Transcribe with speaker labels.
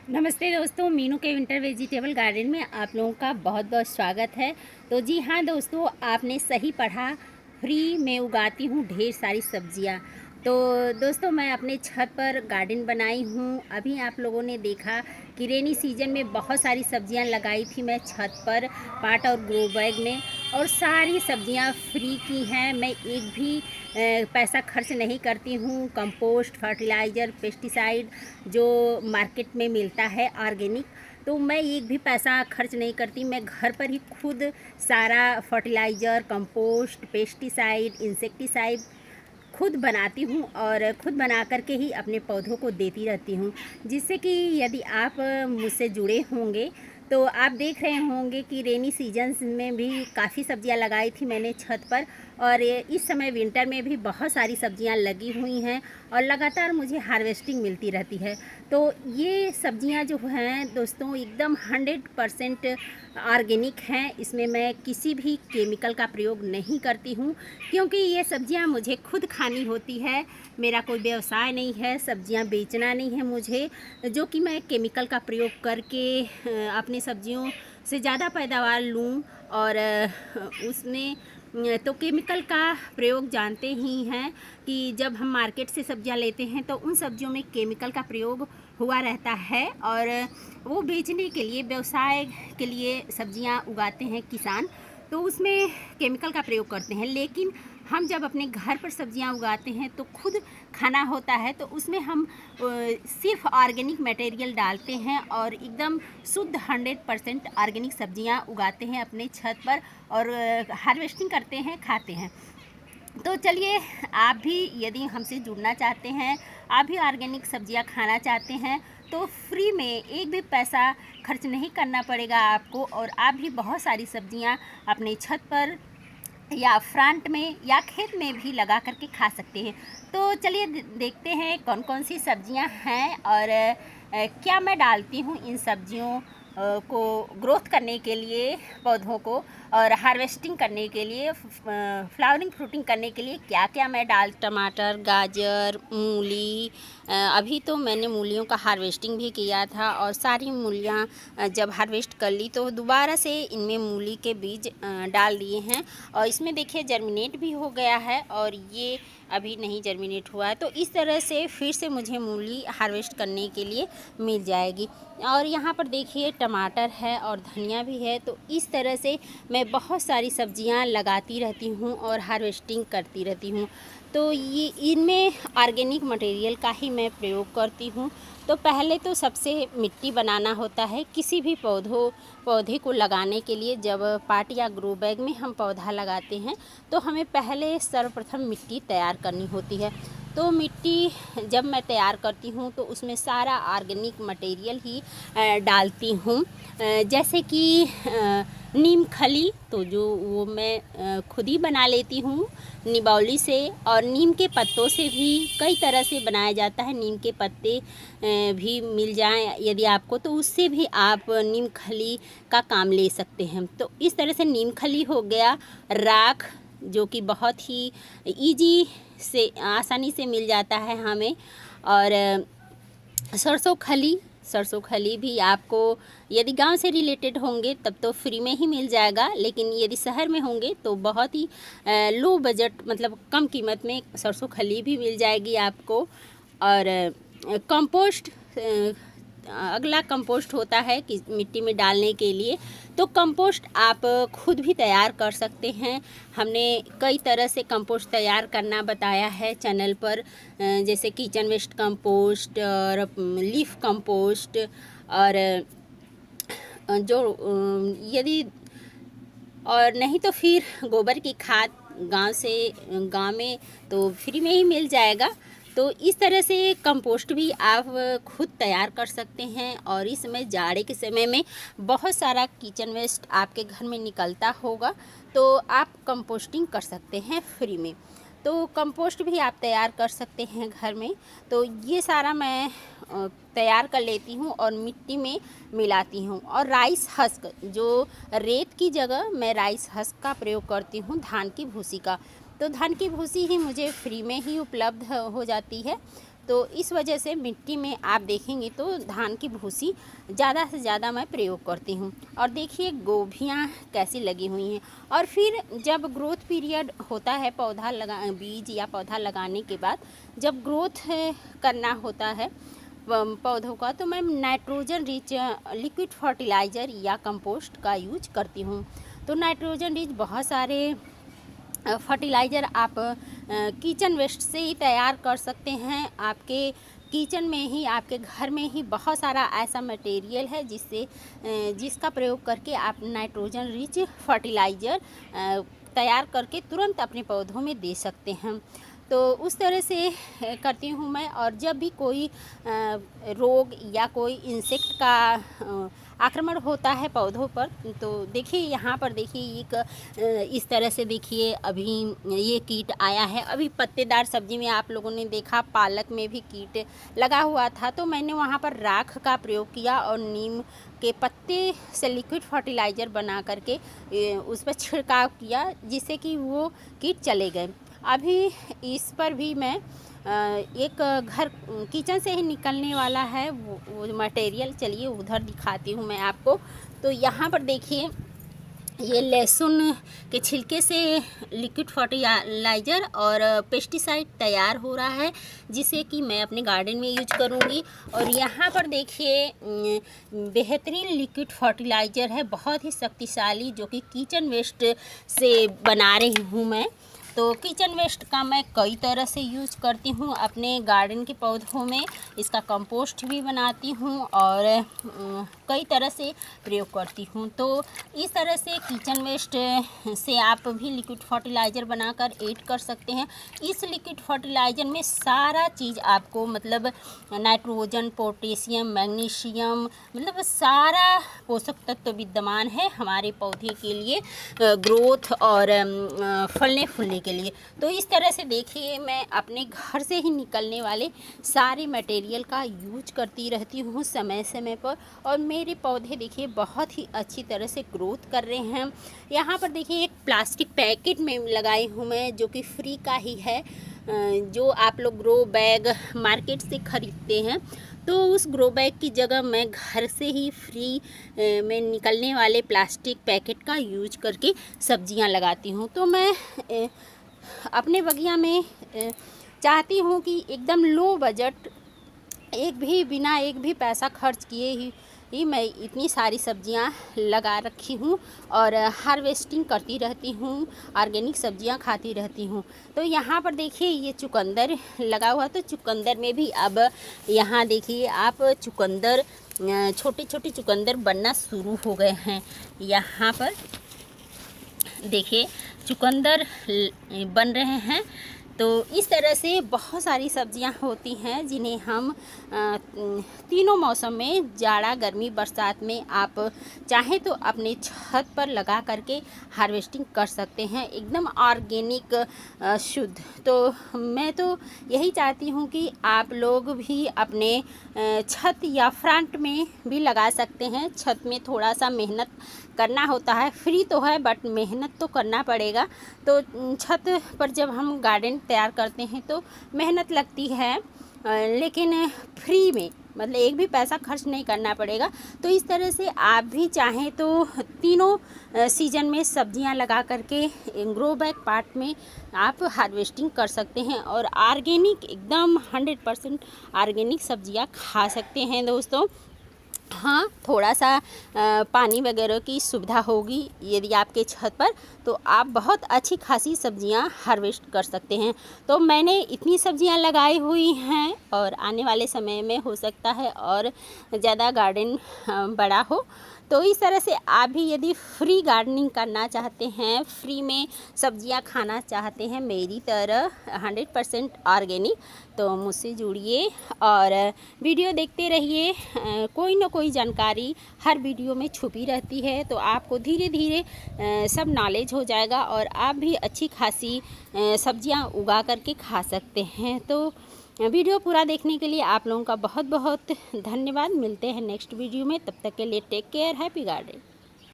Speaker 1: नमस्ते दोस्तों, मीनू के विंटर वेजिटेबल गार्डन में आप लोगों का बहुत बहुत स्वागत है। तो जी हाँ दोस्तों, आपने सही पढ़ा, फ्री में उगाती हूँ ढेर सारी सब्जियाँ। तो दोस्तों, मैं अपने छत पर गार्डन बनाई हूँ। अभी आप लोगों ने देखा कि रेनी सीजन में बहुत सारी सब्जियाँ लगाई थी मैं छत पर पाट और ग्रो बैग में, और सारी सब्जियाँ फ्री की हैं। मैं एक भी पैसा खर्च नहीं करती हूँ। कंपोस्ट, फर्टिलाइज़र, पेस्टिसाइड जो मार्केट में मिलता है ऑर्गेनिक, तो मैं एक भी पैसा खर्च नहीं करती। मैं घर पर ही खुद सारा फर्टिलाइज़र, कंपोस्ट, पेस्टिसाइड, इंसेक्टिसाइड खुद बनाती हूँ और खुद बना कर के ही अपने पौधों को देती रहती हूँ। जिससे कि यदि आप मुझसे जुड़े होंगे तो आप देख रहे होंगे कि रेनी सीजन में भी काफ़ी सब्जियां लगाई थी मैंने छत पर, और इस समय विंटर में भी बहुत सारी सब्जियां लगी हुई हैं और लगातार मुझे हार्वेस्टिंग मिलती रहती है। तो ये सब्जियां जो हैं दोस्तों, एकदम 100% ऑर्गेनिक हैं। इसमें मैं किसी भी केमिकल का प्रयोग नहीं करती हूँ, क्योंकि ये सब्जियां मुझे खुद खानी होती है। मेरा कोई व्यवसाय नहीं है, सब्जियां बेचना नहीं है मुझे, जो कि मैं केमिकल का प्रयोग करके अपनी सब्जियों से ज़्यादा पैदावार लूँ। और उसमें तो केमिकल का प्रयोग जानते ही हैं कि जब हम मार्केट से सब्जियां लेते हैं तो उन सब्जियों में केमिकल का प्रयोग हुआ रहता है, और वो बेचने के लिए, व्यवसाय के लिए सब्जियां उगाते हैं किसान, तो उसमें केमिकल का प्रयोग करते हैं। लेकिन हम जब अपने घर पर सब्जियां उगाते हैं तो खुद खाना होता है, तो उसमें हम सिर्फ ऑर्गेनिक मटेरियल डालते हैं और एकदम शुद्ध 100% ऑर्गेनिक सब्जियां उगाते हैं अपने छत पर, और हार्वेस्टिंग करते हैं, खाते हैं। तो चलिए, आप भी यदि हमसे जुड़ना चाहते हैं, आप भी ऑर्गेनिक सब्जियां खाना चाहते हैं, तो फ्री में एक भी पैसा खर्च नहीं करना पड़ेगा आपको, और आप भी बहुत सारी सब्जियां अपने छत पर या फ्रंट में या खेत में भी लगा करके खा सकते हैं। तो चलिए देखते हैं कौन कौन सी सब्जियां हैं और क्या मैं डालती हूँ इन सब्जियों को ग्रोथ करने के लिए, पौधों को, और हार्वेस्टिंग करने के लिए, फ्लावरिंग फ्रूटिंग करने के लिए क्या क्या मैं टमाटर, गाजर, मूली। अभी तो मैंने मूलियों का हार्वेस्टिंग भी किया था, और सारी मूलियाँ जब हार्वेस्ट कर ली तो दोबारा से इनमें मूली के बीज डाल दिए हैं, और इसमें देखिए जर्मिनेट भी हो गया है, और ये अभी नहीं जर्मिनेट हुआ है। तो इस तरह से फिर से मुझे मूली हार्वेस्ट करने के लिए मिल जाएगी। और यहाँ पर देखिए टमाटर है और धनिया भी है। तो इस तरह से मैं बहुत सारी सब्जियाँ लगाती रहती हूँ और हार्वेस्टिंग करती रहती हूँ। तो ये इनमें ऑर्गेनिक मटेरियल का ही मैं प्रयोग करती हूँ। तो पहले तो सबसे मिट्टी बनाना होता है किसी भी पौधे को लगाने के लिए। जब पाट या ग्रो बैग में हम पौधा लगाते हैं तो हमें पहले सर्वप्रथम मिट्टी तैयार करनी होती है। तो मिट्टी जब मैं तैयार करती हूँ तो उसमें सारा ऑर्गेनिक मटेरियल ही डालती हूँ। जैसे कि नीम खली, तो जो वो मैं खुद ही बना लेती हूँ निबौली से, और नीम के पत्तों से भी कई तरह से बनाया जाता है। नीम के पत्ते भी मिल जाएं यदि आपको, तो उससे भी आप नीम खली का काम ले सकते हैं। तो इस तरह से नीम खली हो गया। राख, जो कि बहुत ही इजी से, आसानी से मिल जाता है हमें। और सरसों खली भी आपको यदि गांव से रिलेटेड होंगे तब तो फ्री में ही मिल जाएगा, लेकिन यदि शहर में होंगे तो बहुत ही लो बजट, मतलब कम कीमत में सरसों खली भी मिल जाएगी आपको। और कंपोस्ट, अगला कंपोस्ट होता है कि मिट्टी में डालने के लिए, तो कंपोस्ट आप खुद भी तैयार कर सकते हैं। हमने कई तरह से कंपोस्ट तैयार करना बताया है चैनल पर, जैसे किचन वेस्ट कंपोस्ट और लीफ कंपोस्ट, और जो यदि और नहीं तो फिर गोबर की खाद गांव में तो फ्री में ही मिल जाएगा। तो इस तरह से कंपोस्ट भी आप खुद तैयार कर सकते हैं। और इस समय जाड़े के समय में बहुत सारा किचन वेस्ट आपके घर में निकलता होगा, तो आप कंपोस्टिंग कर सकते हैं फ्री में। तो कंपोस्ट भी आप तैयार कर सकते हैं घर में। तो ये सारा मैं तैयार कर लेती हूँ और मिट्टी में मिलाती हूँ। और राइस हस्क, जो रेत की जगह मैं राइस हस्क का प्रयोग करती हूँ, धान की भूसी का। तो धान की भूसी ही मुझे फ्री में ही उपलब्ध हो जाती है। तो इस वजह से मिट्टी में आप देखेंगे तो धान की भूसी ज़्यादा से ज़्यादा मैं प्रयोग करती हूँ। और देखिए गोभियाँ कैसी लगी हुई हैं। और फिर जब ग्रोथ पीरियड होता है बीज या पौधा लगाने के बाद जब ग्रोथ करना होता है पौधों का, तो मैं नाइट्रोजन रिच लिक्विड फर्टिलाइज़र या कंपोस्ट का यूज करती हूँ। तो नाइट्रोजन रिच बहुत सारे फर्टिलाइज़र आप किचन वेस्ट से ही तैयार कर सकते हैं। आपके किचन में ही, आपके घर में ही बहुत सारा ऐसा मटेरियल है जिसका प्रयोग करके आप नाइट्रोजन रिच फर्टिलाइज़र तैयार करके तुरंत अपने पौधों में दे सकते हैं। तो उस तरह से करती हूँ मैं। और जब भी कोई रोग या कोई इंसेक्ट का आक्रमण होता है पौधों पर, तो देखिए यहाँ पर देखिए एक इस तरह से देखिए अभी ये कीट आया है। अभी पत्तेदार सब्जी में आप लोगों ने देखा, पालक में भी कीट लगा हुआ था, तो मैंने वहाँ पर राख का प्रयोग किया और नीम के पत्ते से लिक्विड फर्टिलाइज़र बना करके उस पर छिड़काव किया, जिससे कि वो कीट चले गए। अभी इस पर भी मैं एक घर किचन से ही निकलने वाला है वो मटेरियल, चलिए उधर दिखाती हूँ मैं आपको। तो यहाँ पर देखिए ये लहसुन के छिलके से लिक्विड फर्टिलाइज़र और पेस्टिसाइड तैयार हो रहा है, जिसे कि मैं अपने गार्डन में यूज करूँगी। और यहाँ पर देखिए बेहतरीन लिक्विड फर्टिलाइज़र है, बहुत ही शक्तिशाली, जो कि किचन वेस्ट से बना रही हूँ मैं। तो किचन वेस्ट का मैं कई तरह से यूज़ करती हूँ अपने गार्डन के पौधों में। इसका कंपोस्ट भी बनाती हूँ और कई तरह से प्रयोग करती हूँ। तो इस तरह से किचन वेस्ट से आप भी लिक्विड फर्टिलाइज़र बनाकर ऐड कर सकते हैं। इस लिक्विड फर्टिलाइज़र में सारा चीज़ आपको, मतलब नाइट्रोजन, पोटेशियम, मैग्नीशियम, मतलब सारा पोषक तत्व विद्यमान है हमारे पौधे के लिए ग्रोथ और फलने फूलने के लिए। तो इस तरह से देखिए मैं अपने घर से ही निकलने वाले सारे मटेरियल का यूज करती रहती हूँ समय समय पर। और मेरे पौधे देखिए बहुत ही अच्छी तरह से ग्रोथ कर रहे हैं। यहाँ पर देखिए एक प्लास्टिक पैकेट में लगाई हूँ मैं, जो कि फ्री का ही है, जो आप लोग ग्रो बैग मार्केट से ख़रीदते हैं। तो उस ग्रो बैग की जगह मैं घर से ही फ्री में निकलने वाले प्लास्टिक पैकेट का यूज करके सब्जियां लगाती हूं। तो मैं अपने बगिया में चाहती हूं कि एकदम लो बजट, बिना एक भी पैसा खर्च किए ही मैं इतनी सारी सब्जियां लगा रखी हूं और हार्वेस्टिंग करती रहती हूं, ऑर्गेनिक सब्जियां खाती रहती हूं। तो यहाँ पर देखिए ये चुकंदर लगा हुआ, तो चुकंदर में भी अब यहाँ देखिए आप चुकंदर, छोटे छोटे चुकंदर बनना शुरू हो गए हैं। यहाँ पर देखिए चुकंदर बन रहे हैं। तो इस तरह से बहुत सारी सब्जियां होती हैं जिन्हें हम तीनों मौसम में, जाड़ा, गर्मी, बरसात में आप चाहें तो अपने छत पर लगा करके हार्वेस्टिंग कर सकते हैं, एकदम ऑर्गेनिक शुद्ध। तो मैं तो यही चाहती हूँ कि आप लोग भी अपने छत या फ्रंट में भी लगा सकते हैं। छत में थोड़ा सा मेहनत करना होता है, फ्री तो है बट मेहनत तो करना पड़ेगा। तो छत पर जब हम गार्डन तैयार करते हैं तो मेहनत लगती है, लेकिन फ्री में, मतलब एक भी पैसा खर्च नहीं करना पड़ेगा। तो इस तरह से आप भी चाहें तो तीनों सीज़न में सब्जियां लगा करके ग्रो बैग पार्ट में आप हार्वेस्टिंग कर सकते हैं और ऑर्गेनिक, एकदम 100% ऑर्गेनिक सब्जियां खा सकते हैं दोस्तों। हाँ, थोड़ा सा पानी वगैरह की सुविधा होगी यदि आपके छत पर, तो आप बहुत अच्छी खासी सब्जियां हार्वेस्ट कर सकते हैं। तो मैंने इतनी सब्जियां लगाई हुई हैं और आने वाले समय में हो सकता है और ज़्यादा गार्डन बड़ा हो। तो इस तरह से आप भी यदि फ्री गार्डनिंग करना चाहते हैं, फ्री में सब्जियां खाना चाहते हैं मेरी तरह 100% ऑर्गेनिक, तो मुझसे जुड़िए और वीडियो देखते रहिए। कोई ना कोई जानकारी हर वीडियो में छुपी रहती है, तो आपको धीरे धीरे सब नॉलेज हो जाएगा और आप भी अच्छी खासी सब्जियां उगा करके खा सकते हैं। तो वीडियो पूरा देखने के लिए आप लोगों का बहुत बहुत धन्यवाद। मिलते हैं नेक्स्ट वीडियो में, तब तक के लिए टेक केयर, हैप्पी गार्डन।